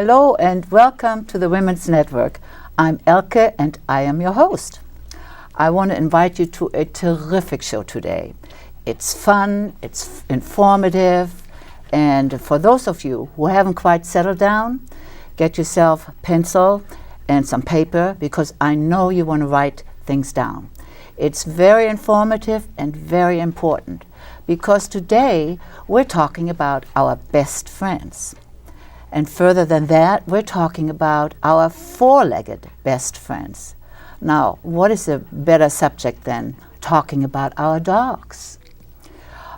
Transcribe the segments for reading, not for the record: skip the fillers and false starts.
Hello and welcome to the Women's Network. I'm Elke and I am your host. I want to invite you to a terrific show today. It's fun, it's informative, and for those of you who haven't quite settled down, get yourself a pencil and some paper because I know you want to write things down. It's very informative and very important because today we're talking about our best friends. And further than that, we're talking about our four-legged best friends. Now, what is a better subject than talking about our dogs?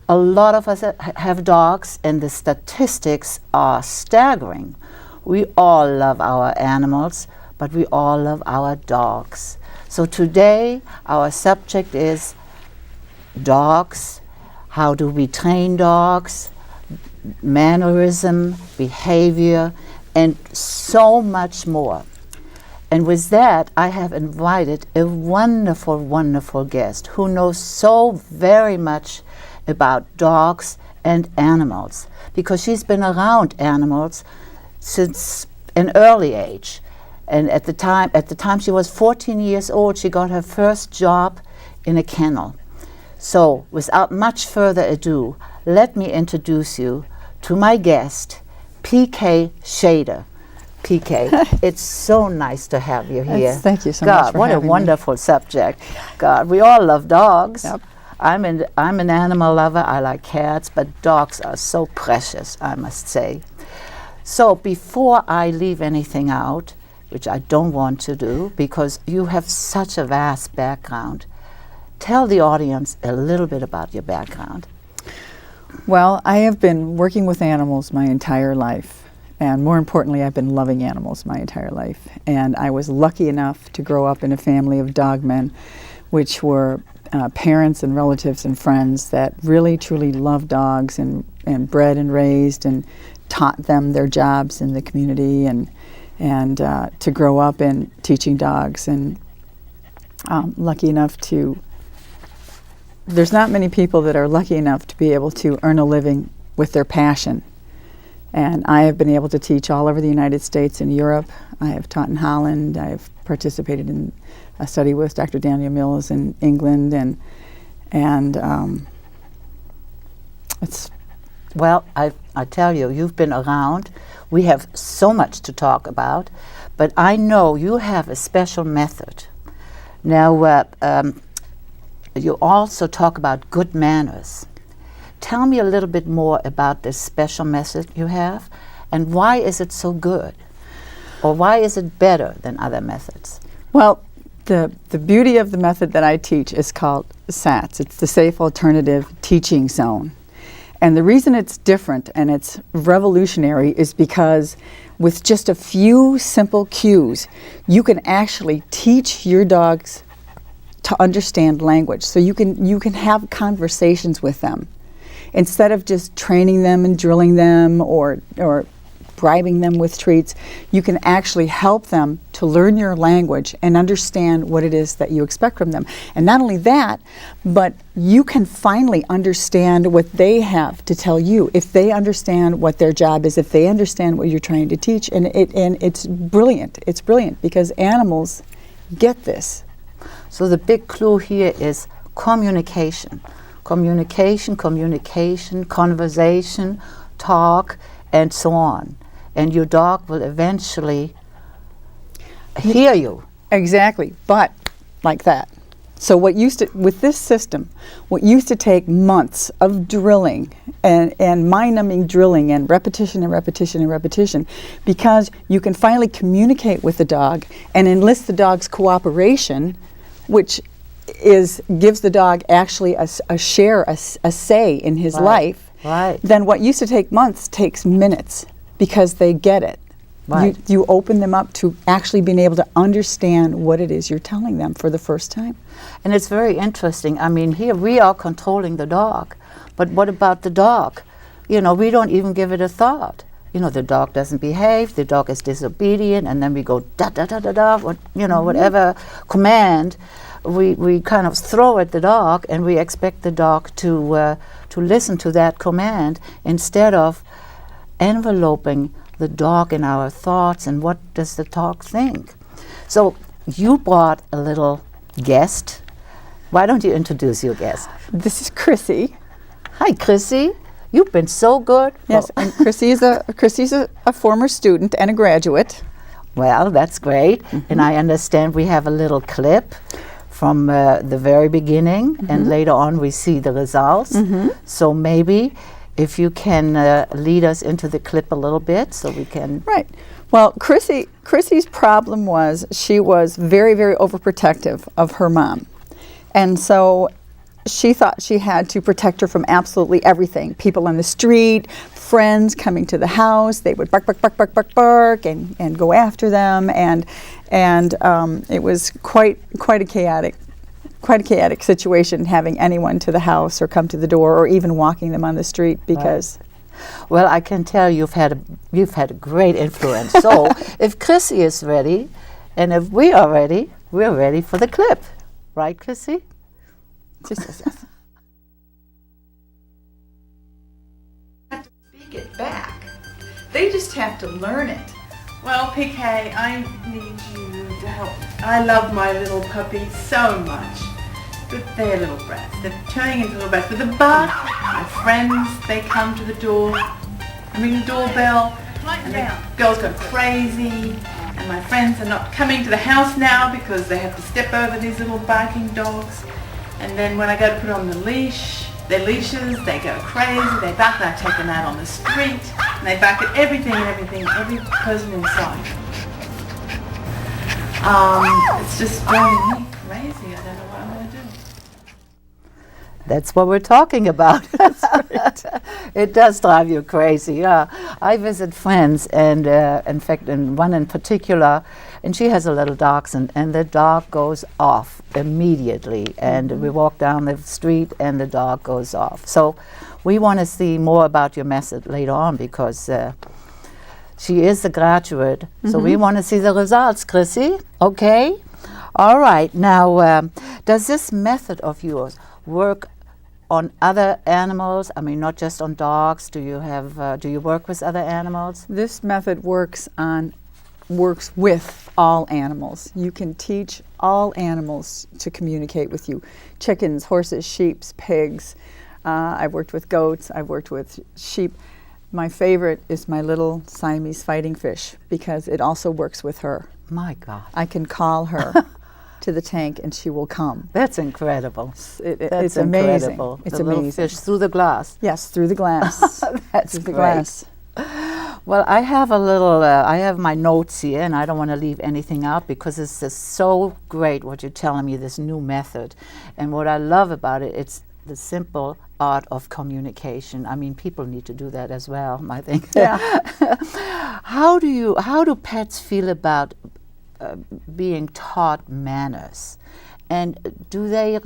A lot of us have dogs, and the statistics are staggering. We all love our animals, but we all love our dogs. So today, our subject is dogs. How do we train dogs? Mannerism, behavior, and so much more. And with that, I have invited a wonderful, wonderful guest who knows so very much about dogs and animals because she's been around animals since an early age. And at the time she was 14 years old, she got her first job in a kennel. So without much further ado, let me introduce you to my guest, PK Schader. PK, it's so nice to have you here. Thank you so much for God, what a having wonderful subject. God, we all love dogs. Yep. I'm an animal lover. I like cats, but dogs are so precious, I must say. So before I leave anything out, which I don't want to do because you have such a vast background, tell the audience a little bit about your background. Well, I have been working with animals my entire life, and more importantly, I've been loving animals my entire life. And I was lucky enough to grow up in a family of dogmen, which were parents and relatives and friends that really, truly loved dogs and bred and raised and taught them their jobs in the community and to grow up in teaching dogs. And lucky enough to there's not many people that are lucky enough to be able to earn a living with their passion. And I have been able to teach all over the United States and Europe. I have taught in Holland. I've participated in a study with Dr. Daniel Mills in England. And it's... Well, I tell you, you've been around. We have so much to talk about. But I know you have a special method. Now, you also talk about good manners. Tell me a little bit more about this special method you have, and why is it so good? Or why is it better than other methods? Well, the beauty of the method that I teach is called SATS. It's the Safe Alternative Teaching Zone. And the reason it's different and it's revolutionary is because with just a few simple cues, you can actually teach your dogs to understand language. So you can have conversations with them instead of just training them and drilling them or bribing them with treats. You can actually help them to learn your language and understand what it is that you expect from them. And not only that, but you can finally understand what they have to tell you if they understand what their job is, if they understand what you're trying to teach. And it's brilliant. It's brilliant because animals get this. So the big clue here is communication. Communication, conversation, talk, and so on. And your dog will eventually hear you. Exactly, but like that. So with this system, what used to take months of drilling and mind-numbing drilling and repetition, because you can finally communicate with the dog and enlist the dog's cooperation, which gives the dog actually a say in his life. Right. Then what used to take months takes minutes because they get it. Right. You open them up to actually being able to understand what it is you're telling them for the first time. And it's very interesting. I mean, here we are controlling the dog, but what about the dog? You know, we don't even give it a thought. You know, the dog doesn't behave, the dog is disobedient, and then we go da-da-da-da-da, whatever command we kind of throw at the dog, and we expect the dog to listen to that command instead of enveloping the dog in our thoughts and what does the dog think. So you brought a little guest. Why don't you introduce your guest? This is Chrissy. Hi, Chrissy. You've been so good. Yes, and Chrissy's a former student and a graduate. Well, that's great. And I understand we have a little clip from the very beginning, and later on we see the results. So maybe if you can lead us into the clip a little bit so we can... Right. Well, Chrissy's problem was she was very, very overprotective of her mom. And so she thought she had to protect her from absolutely everything. People on the street, friends coming to the house, they would bark, bark, bark, bark, bark, bark, and go after them. And it was quite a chaotic situation having anyone to the house or come to the door or even walking them on the street because... Right. Well, I can tell you've had a great influence. So if Chrissy is ready, and if we are ready, we're ready for the clip. Right, Chrissy? Yes. Have to speak it back. They just have to learn it. Well, PK, I need you to help. I love my little puppies so much. But they're little brats. They're turning into little brats. But the bark, my friends, they come to the door. I ring the doorbell, and the girls go crazy. And my friends are not coming to the house now because they have to step over these little barking dogs. And then when I go to put on their leashes, they go crazy. They bark, and I take them out on the street, and they bark at everything, every person in sight. It's just driving me crazy. I don't know what I'm going to do. That's what we're talking about. It does drive you crazy, yeah. I visit friends, and in fact, one in particular, and she has a little dachshund, and the dog goes off immediately. And we walk down the street, and the dog goes off. So we want to see more about your method later on because she is a graduate. So we want to see the results, Chrissy. Okay? All right. Now, does this method of yours work on other animals? I mean, not just on dogs. Do you work with other animals? This method works with all animals. You can teach all animals to communicate with you. Chickens, horses, sheep, pigs. I've worked with goats. I've worked with sheep. My favorite is my little Siamese fighting fish because it also works with her. My God. I can call her to the tank and she will come. That's incredible. It's amazing. Incredible. It's the amazing. Little fish through the glass. Yes, through the glass. That's through the great. glass. Well, I have I have my notes here, and I don't want to leave anything out because it's just so great what you're telling me, this new method. And what I love about it, it's the simple art of communication. I mean, people need to do that as well, I think. Yeah. How do pets feel about being taught manners? And do they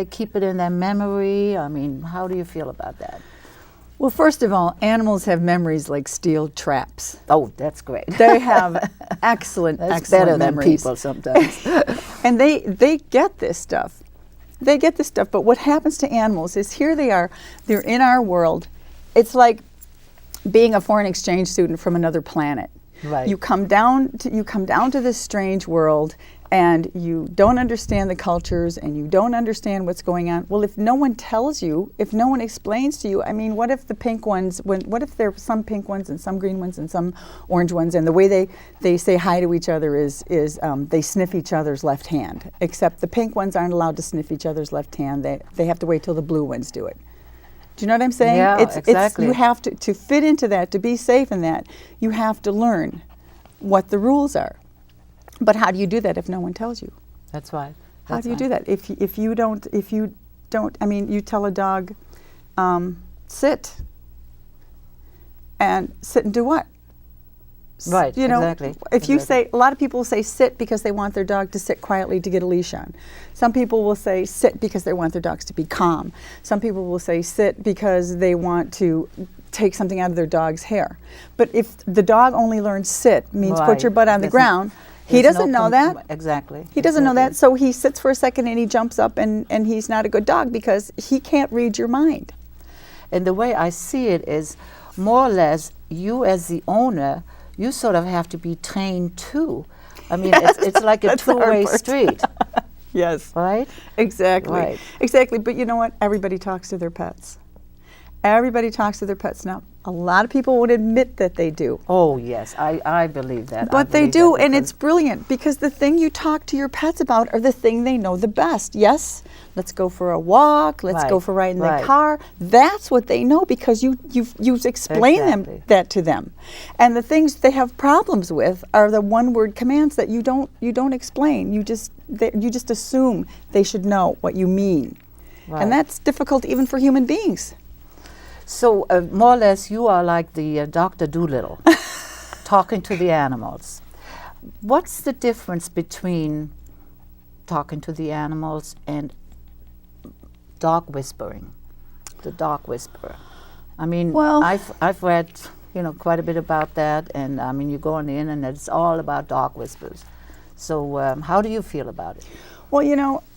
keep it in their memory? I mean, how do you feel about that? Well, first of all, animals have memories like steel traps. Oh, that's great. They have excellent better than memories. people sometimes. And they get this stuff. They get this stuff, but what happens to animals is here they are, they're in our world. It's like being a foreign exchange student from another planet. Right. You come down to this strange world and you don't understand the cultures and you don't understand what's going on. Well, if no one tells you, if no one explains to you, I mean, what if the pink ones, what if there are some pink ones and some green ones and some orange ones, and the way they say hi to each other is they sniff each other's left hand, except the pink ones aren't allowed to sniff each other's left hand. They have to wait till the blue ones do it. Do you know what I'm saying? Yeah, exactly. You have to fit into that, to be safe in that, you have to learn what the rules are. But how do you do that if no one tells you? That's right. How do you do that? If you don't, I mean, you tell a dog, sit. And sit and do what? Right, You know, exactly. if you say, a lot of people say sit because they want their dog to sit quietly to get a leash on. Some people will say sit because they want their dogs to be calm. Some people will say sit because they want to take something out of their dog's hair. But if the dog only learns sit, means put Right. your butt on the Doesn't- ground, he There's doesn't no know that. Exactly. He doesn't know that, so he sits for a second and he jumps up and he's not a good dog because he can't read your mind. And the way I see it is more or less you as the owner, you sort of have to be trained too. I mean, it's like a That's the hard two-way part. street, Yes. right? Exactly. Right. Exactly. But you know what? Everybody talks to their pets. Everybody talks to their pets. Now, a lot of people won't admit that they do. Oh, yes, I believe that. I But they believe do, that and because- it's brilliant because the thing you talk to your pets about are the thing they know the best. Yes, let's go for a walk. Let's go Right, for a ride in right. the car. That's what they know because you've explained Exactly. that to them. And the things they have problems with are the one-word commands that you don't explain. You just assume they should know what you mean, Right. and that's difficult even for human beings. So more or less, you are like the Dr. Doolittle, talking to the animals. What's the difference between talking to the animals and dog whispering, the dog whisperer? I mean, Well- I've read quite a bit about that, and I mean, you go on the internet, it's all about dog whispers. So how do you feel about it? Well,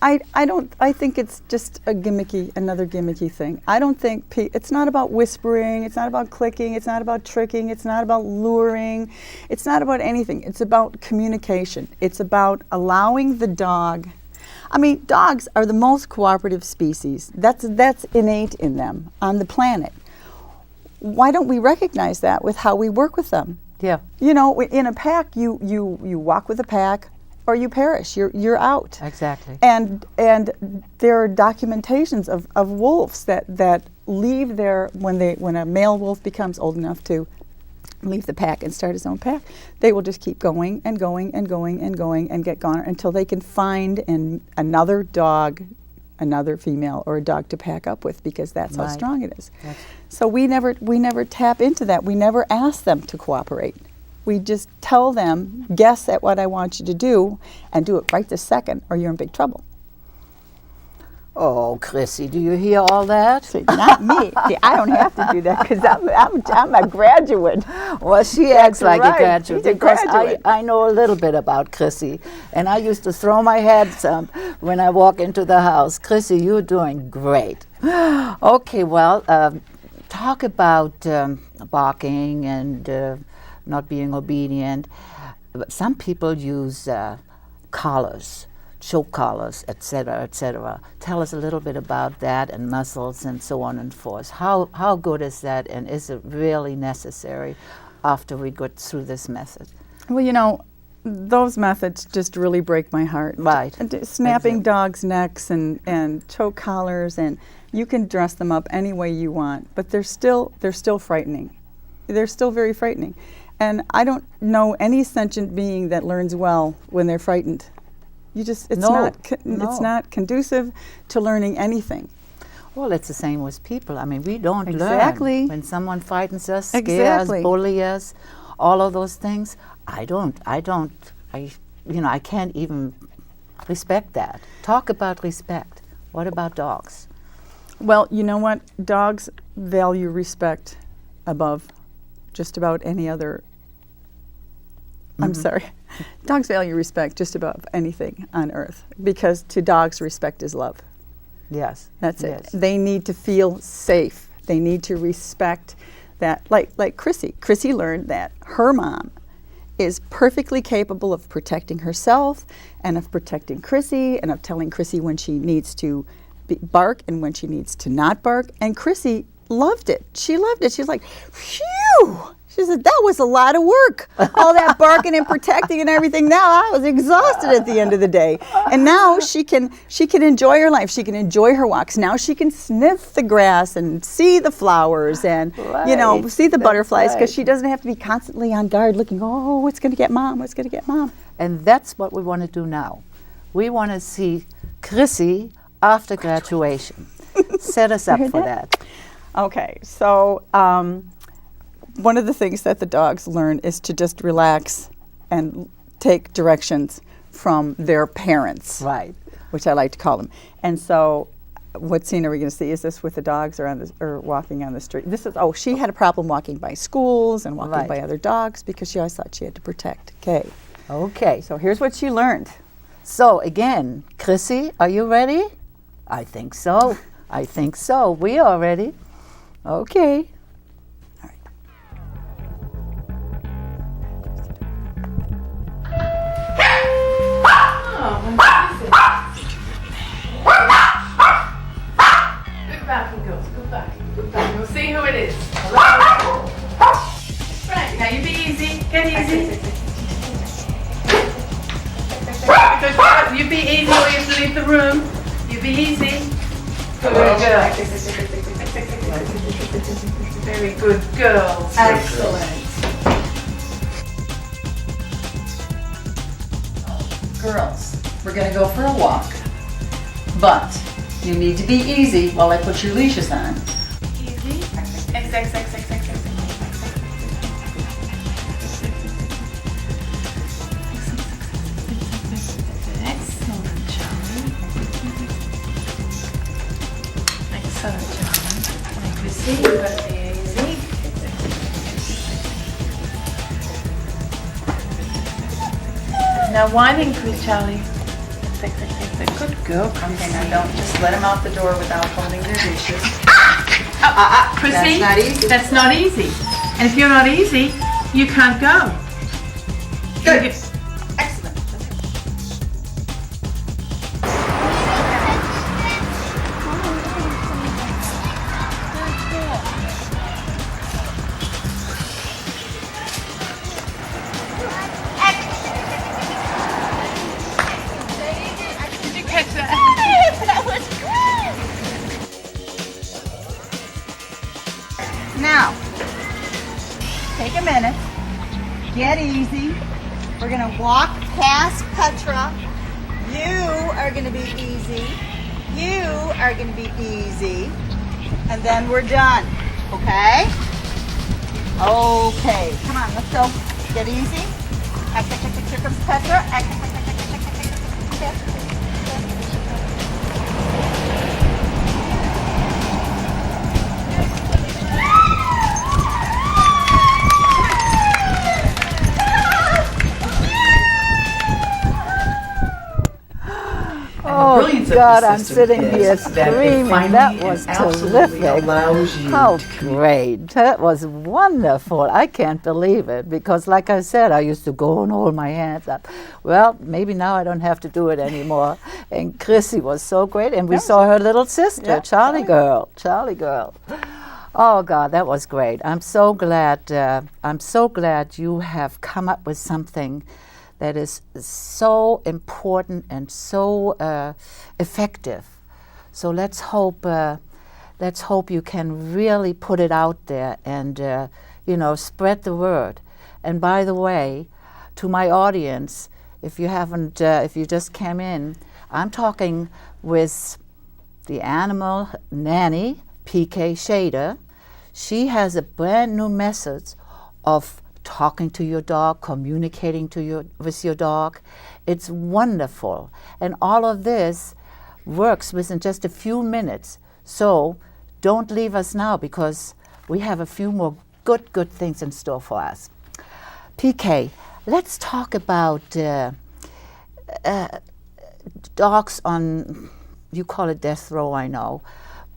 I think it's just another gimmicky thing. I don't think, it's not about whispering, it's not about clicking, it's not about tricking, it's not about luring, it's not about anything. It's about communication. It's about allowing the dog. I mean, dogs are the most cooperative species. That's innate in them on the planet. Why don't we recognize that with how we work with them? Yeah. In a pack, you walk with a pack, or you perish. You're out. Exactly. And there are documentations of wolves that leave when a male wolf becomes old enough to leave the pack and start his own pack, they will just keep going and going and going and going and get gone until they can find another dog, another female or a dog to pack up with, because that's how Right. strong it is. That's- So we never tap into that. We never ask them to cooperate. We just tell them, guess at what I want you to do, and do it right this second, or you're in big trouble. Oh, Chrissy, do you hear all that? See, not me. See, I don't have to do that because I'm a graduate. Well, she acts like right. a graduate She's a because graduate. I know a little bit about Chrissy, and I used to throw my head when I walk into the house. Chrissy, you're doing great. Okay, well, talk about barking and not being obedient. Some people use collars, choke collars, etc., etc. Tell us a little bit about that and muscles and so on and forth. How good is that, and is it really necessary after we go through this method? Well, those methods just really break my heart. Right. Snapping Exactly. dogs' necks and choke collars, and you can dress them up any way you want, but they're still frightening. They're still very frightening. And I don't know any sentient being that learns well when they're frightened. It's No. not conducive to learning anything. Well, it's the same with people. I mean, we don't Exactly. learn when someone frightens us, scares Exactly. us, bully us, all of those things. I can't even respect that. Talk about respect. What about dogs? Well, you know what? Dogs value respect above just about any other. I'm sorry. Dogs value respect just about anything on earth, because to dogs, respect is love. Yes. That's it. Yes. They need to feel safe. They need to respect that. Like Chrissy. Chrissy learned that her mom is perfectly capable of protecting herself and of protecting Chrissy and of telling Chrissy when she needs to bark and when she needs to not bark. And Chrissy loved it. She loved it. She was like, phew. She said, that was a lot of work. All that barking and protecting and everything. Now I was exhausted at the end of the day. And now she can enjoy her life. She can enjoy her walks. Now she can sniff the grass and see the flowers and, Right. see the That's butterflies, because right. she doesn't have to be constantly on guard looking, oh, what's going to get mom? What's going to get mom? And that's what we want to do now. We want to see Chrissy after graduation. Set us up for that. Okay, so one of the things that the dogs learn is to just relax and take directions from their parents, Right. which I like to call them. And so, what scene are we going to see? Is this with the dogs or walking on the street? This is. Oh, she had a problem walking by schools and walking Right. by other dogs because she always thought she had to protect Kay. Okay. So here's what she learned. So again, Chrissy, are you ready? I think so. I think so. We are ready. Okay. on, you be easy or you have to leave the room. You be easy. Good girls. Very good girls. Excellent. Girls, we're going to go for a walk, but you need to be easy while I put your leashes on. Easy. X, X, X, X, X, X. Excellent, Charlie. Excellent, Charlie. Like we see, you gotta be easy. Now whining, please, Charlie. Good girl. Okay, now don't just let them out the door without holding their leashes. Chrissy, That's not easy. That's not easy. And if you're not easy, you can't go. Good. You- Excellent. Did you catch that? That was great! Now, take a minute, get easy. We're gonna walk past Petra. You are gonna be easy. You are gonna be easy. And then we're done. Okay? Okay. Come on, let's go. Get easy. Here comes Petra. Oh brilliance of God, the I'm system sitting is here that it screaming. finally That and was absolutely terrific. allows you How to great. That was wonderful. I can't believe it because like I said, I used to go and hold my hands up. Well, maybe now I don't have to do it anymore. And Chrissy was so great. And we saw her little sister, Yeah, Charlie girl. Charlie girl. Oh God, that was great. I'm so glad you have come up with something that is so important and so effective. So let's hope you can really put it out there and spread the word. And by the way, to my audience, if you just came in, I'm talking with the animal Nanny PK Schader. She has a brand new method of talking to your dog, communicating with your dog. It's wonderful. And all of this works within just a few minutes. So don't leave us now because we have a few more good things in store for us. PK, let's talk about dogs on, you call it death row, I know.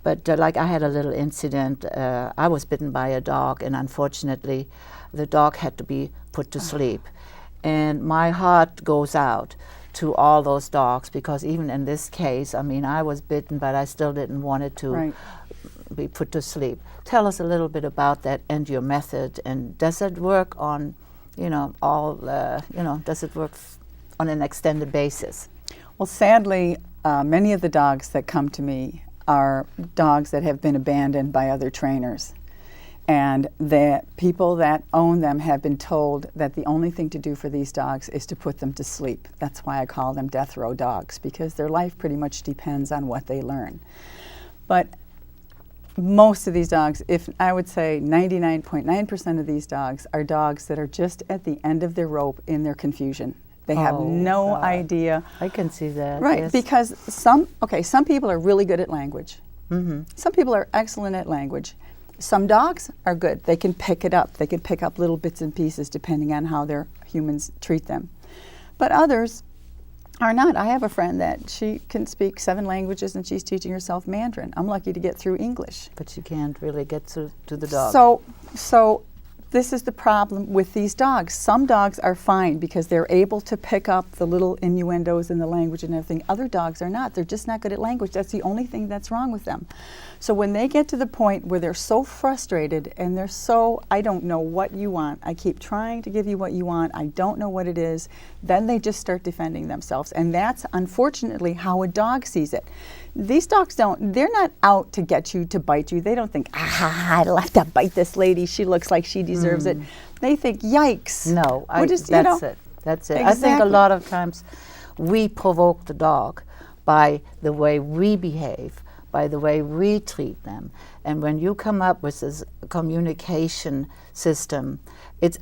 But like I had a little incident. I was bitten by a dog, and unfortunately, the dog had to be put to sleep. And my heart goes out to all those dogs because even in this case, I mean, I was bitten, but I still didn't want it to be put to sleep. Tell us a little bit about that and your method. And does it work on, does it work on an extended basis? Well, sadly, many of the dogs that come to me are dogs that have been abandoned by other trainers. And the people that own them have been told that the only thing to do for these dogs is to put them to sleep. That's why I call them death row dogs, because their life pretty much depends on what they learn. But most of these dogs, if I would say 99.9% of these dogs, are dogs that are just at the end of their rope in their confusion. They have no God. idea. I can see that. Right, yes. because some people are really good at language. Mm-hmm. Some people are excellent at language. Some dogs are good. They can pick it up. They can pick up little bits and pieces depending on how their humans treat them. But others are not. I have a friend that she can speak 7 languages and she's teaching herself Mandarin. I'm lucky to get through English. But you can't really get to the dog. So this is the problem with these dogs. Some dogs are fine because they're able to pick up the little innuendos in the language and everything. Other dogs are not. They're just not good at language. That's the only thing that's wrong with them. So when they get to the point where they're so frustrated and they're so, I don't know what you want, I keep trying to give you what you want, I don't know what it is, then they just start defending themselves. And that's unfortunately how a dog sees it. These dogs they're not out to get you, to bite you. They don't think, I'd have to bite this lady, she looks like she deserves it. They think, yikes. No, That's it. That's it. Exactly. I think a lot of times we provoke the dog by the way we behave, by the way we treat them. And when you come up with this communication system,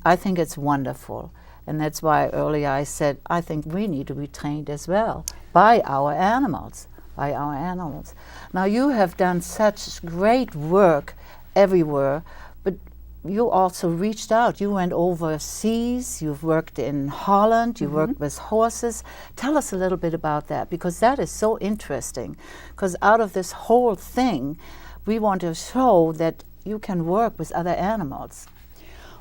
I think it's wonderful. And that's why earlier I said, I think we need to be trained as well by our animals. Now you have done such great work everywhere, but you also reached out. You went overseas, you've worked in Holland, you worked with horses. Tell us a little bit about that, because that is so interesting. Because out of this whole thing, we want to show that you can work with other animals.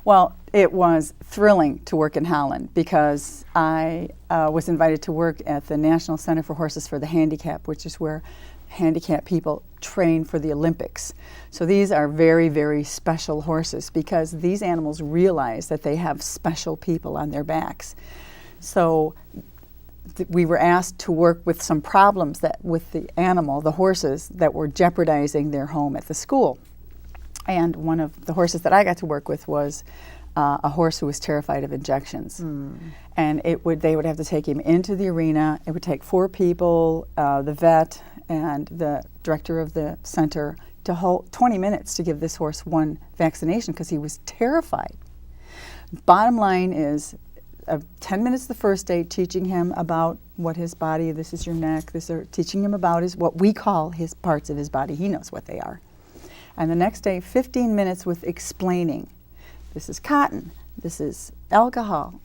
Well, it was thrilling to work in Holland because I was invited to work at the National Center for Horses for the Handicapped, which is where handicapped people train for the Olympics. So these are very, very special horses because these animals realize that they have special people on their backs. So we were asked to work with some problems with the animal, the horses, that were jeopardizing their home at the school. And one of the horses that I got to work with was a horse who was terrified of injections. And they would have to take him into the arena. It would take 4 people, the vet and the director of the center, to hold 20 minutes to give this horse one vaccination because he was terrified. Bottom line is 10 minutes the first day teaching him about what his body, this is your neck, teaching him about what we call his parts of his body. He knows what they are. And the next day, 15 minutes with explaining. This is cotton. This is alcohol.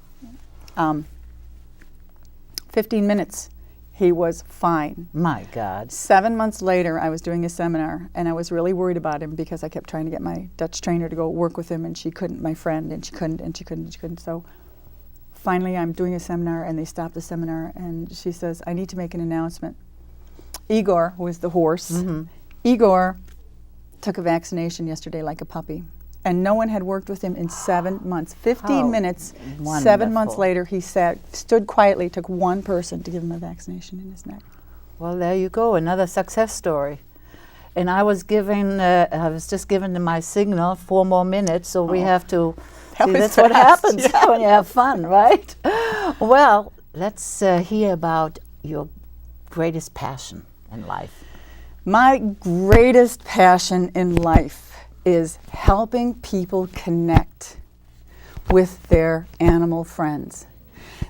15 minutes. He was fine. My God. 7 months later, I was doing a seminar, and I was really worried about him because I kept trying to get my Dutch trainer to go work with him, and she couldn't, my friend, and she couldn't. So finally, I'm doing a seminar, and they stopped the seminar, and she says, I need to make an announcement. Igor, who is the horse, Igor took a vaccination yesterday like a puppy. And no one had worked with him in 7 months. 15 minutes, wonderful. 7 months later, he stood quietly, took one person to give him a vaccination in his neck. Well, there you go, another success story. And I was just given my signal, 4 more minutes, so we have to, that's what happens when you have fun, right? Well, let's hear about your greatest passion in life. My greatest passion in life is helping people connect with their animal friends.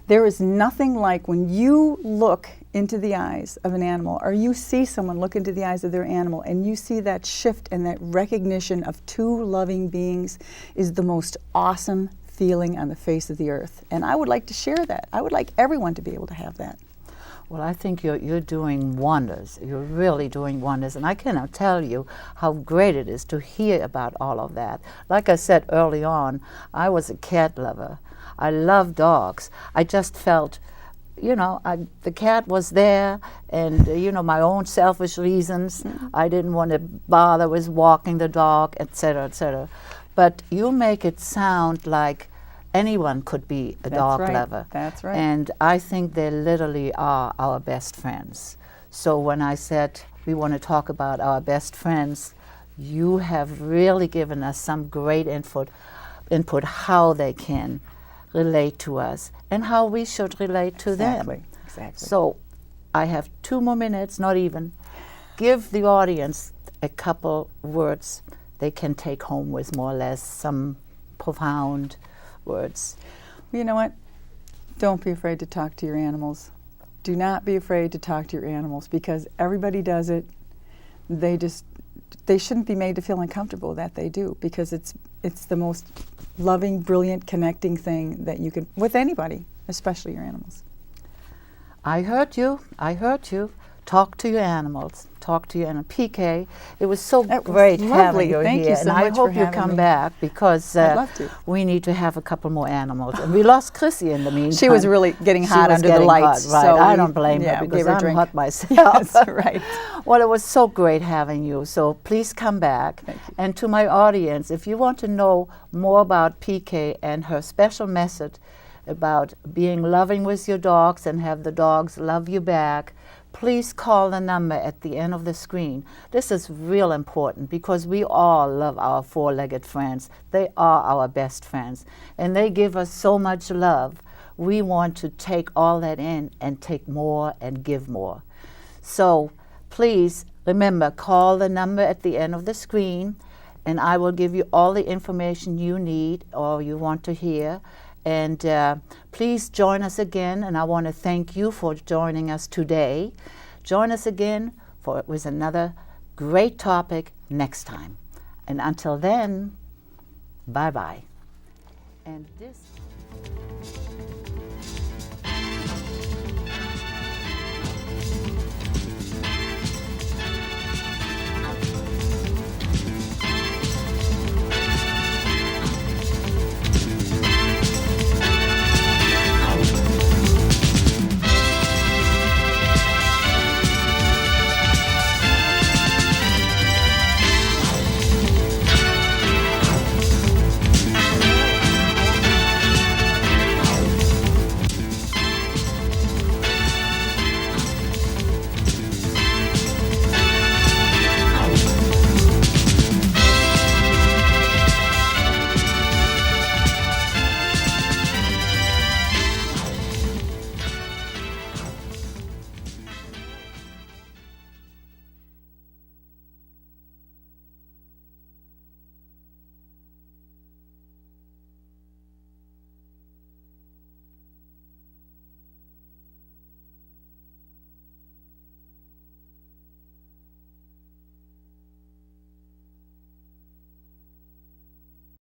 There is nothing like when you look into the eyes of an animal, or you see someone look into the eyes of their animal, and you see that shift and that recognition of 2 loving beings is the most awesome feeling on the face of the earth. And I would like to share that. I would like everyone to be able to have that. Well, I think you're doing wonders. You're really doing wonders. And I cannot tell you how great it is to hear about all of that. Like I said early on, I was a cat lover. I love dogs. I just felt, the cat was there, and, my own selfish reasons. I didn't want to bother with walking the dog, et cetera, et cetera. But you make it sound like anyone could be a dog lover. That's right. And I think they literally are our best friends. So when I said we want to talk about our best friends, you have really given us some great input how they can relate to us and how we should relate to them. Exactly. So I have 2 more minutes, not even. Give the audience a couple words they can take home with, more or less, some profound words. You know what? Don't be afraid to talk to your animals. Do not be afraid to talk to your animals, because everybody does it. They shouldn't be made to feel uncomfortable that they do, because it's the most loving, brilliant, connecting thing that you can, with anybody, especially your animals. I heard you. talk to your animals, talk to your animal. PK, it was so That was great lovely. having you Thank you here, so and I much for hope you having come me. back because I'd love to. we need to have a couple more animals. And we lost Chrissy in the meantime. She was really getting She hot was under the getting lights. hot, right? So I we- don't blame yeah, her we because gave her a I'm drink. hot myself. That's right. Well, it was so great having you. So please come back. Thank you. And to my audience, if you want to know more about PK and her special method about being loving with your dogs and have the dogs love you back, please call the number at the end of the screen. This is real important because we all love our four-legged friends. They are our best friends, and they give us so much love. We want to take all that in and take more and give more. So please remember, call the number at the end of the screen, and I will give you all the information you need or you want to hear. And please join us again, and I want to thank you for joining us today. Join us again with another great topic next time. And until then, bye-bye. And this...